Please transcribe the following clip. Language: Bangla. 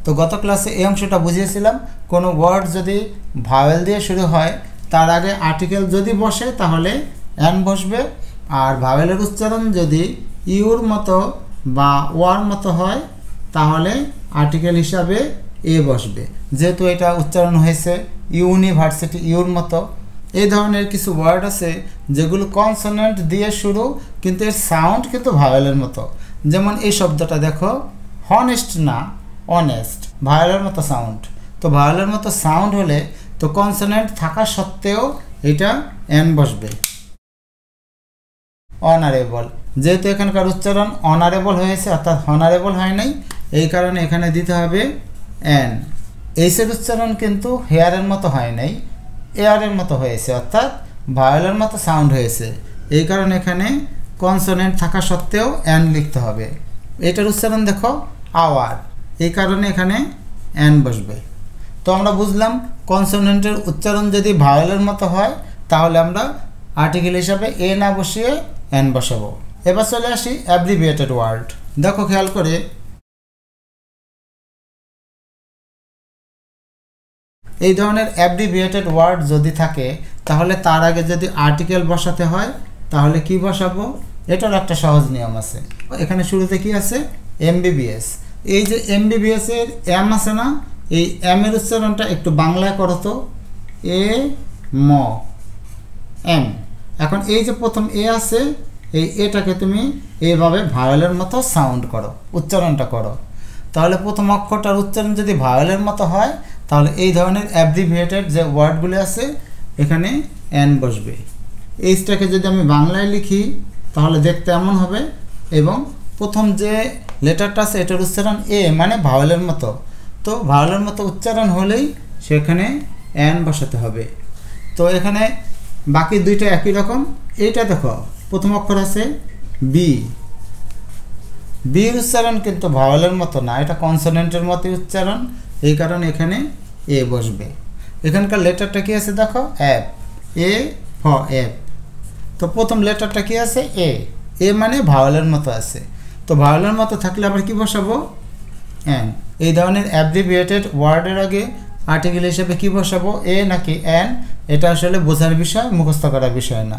তো গত ক্লাসে এই অংশটা বুঝিয়েছিলাম কোনো ওয়ার্ড যদি ভাওয়েল দিয়ে শুরু হয় তার আগে আর্টিকেল যদি বসে তাহলে অ্যান বসবে, আর ভাওয়েলের উচ্চারণ যদি ইউর মতো বা ওয়ার মতো হয় তাহলে আর্টিকেল হিসাবে এ বসবে। যেহেতু এটা উচ্চারণ হয়েছে ইউনিভার্সিটি ইউর মতো, এই ধরনের কিছু ওয়ার্ড আছে যেগুলো কনসোনেন্ট দিয়ে শুরু কিন্তু এর সাউন্ড কিন্তু ভাওয়েলের মতো। যেমন এই শব্দটা দেখো, হনেস্ট না অনেস্ট, ভাওয়েলের মতো সাউন্ড। তো ভাওয়েলের মতো সাউন্ড হলে তো কনসোনেন্ট থাকা সত্ত্বেও এটা এন বসবে। অনারেবল, যেহেতু এখানকার উচ্চারণ অনারেবল হয়েছে অর্থাৎ হনারেবল হয় নাই, এই কারণে এখানে দিতে হবে এন। এইসের উচ্চারণ কিন্তু হেয়ারের মতো হয় নাই, এয়ারের মতো হয়েছে অর্থাৎ ভাওয়েলের মতো সাউন্ড হয়েছে, এই কারণে এখানে কনসোনেন্ট থাকা সত্ত্বেও এন লিখতে হবে। এটার উচ্চারণ দেখো আওয়ার, এই কারণে এখানে এন বসবে। তো আমরা বুঝলাম কনসোনেন্টের উচ্চারণ যদি ভাওয়েলের মতো হয় তাহলে আমরা আর্টিকেল হিসাবে এ না বসিয়ে এন বসাবো। এবার চলে আসি অ্যাব্রিভিয়েটেড ওয়ার্ড। দেখো খেয়াল করে, এই ধরনের অ্যাব্রিভিয়েটেড ওয়ার্ড যদি থাকে তাহলে তার আগে যদি আর্টিকেল বসাতে হয় তাহলে কি বসাবো, এটার একটা সহজ নিয়ম আছে। এখানে শুরুতে কি আছে, এমবিবিএস। এই যে এমবিবিএস এর এম আছে না, এই এম এর উচ্চারণটা একটু বাংলায় করো তো, এ ম এম। এখন এই যে প্রথম এ আছে, এই এটাকে তুমি এইভাবে ভাওয়েলের মতো সাউন্ড করো, উচ্চারণটা করো। তাহলে প্রথম অক্ষরটার উচ্চারণ যদি ভাওয়েলের মতো হয় তাহলে এই ধরনের অ্যাব্রিভিয়েটেড যে ওয়ার্ডগুলো আছে এখানে এন বসবে। এইচটাকে যদি আমি বাংলায় লিখি তাহলে দেখতে এমন হবে, এবং প্রথম যে লেটারটা আছে এটার উচ্চারণ এ মানে ভাওয়েলের মতো। তো ভাওয়েলের মতো উচ্চারণ হলেই সেখানে এন বসাতে হবে। তো এখানে বাকি দুইটা একই রকম। এইটা দেখো প্রথম অক্ষর আছে বি, বির উচ্চারণ কিন্তু ভাওয়েলের মতো না, এটা কনসোনেন্টের মতোই উচ্চারণ, এই কারণে এখানে এ বসবে। এখানকার লেটারটা কি আছে দেখো, এফ, এ ফ এফ। তো প্রথম লেটারটা কি আছে এ, এ মানে ভাওয়েলের মতো আছে। তো ভাওয়েলের মতো থাকলে আবার কি বসাবো, এন। এই ধরনের অ্যাব্রিভিয়েটেড ওয়ার্ডের আগে আর্টিকেল হিসেবে কি বসাবো, এ নাকি এন, এটা আসলে বোঝার বিষয়, মুখস্থ করার বিষয় না।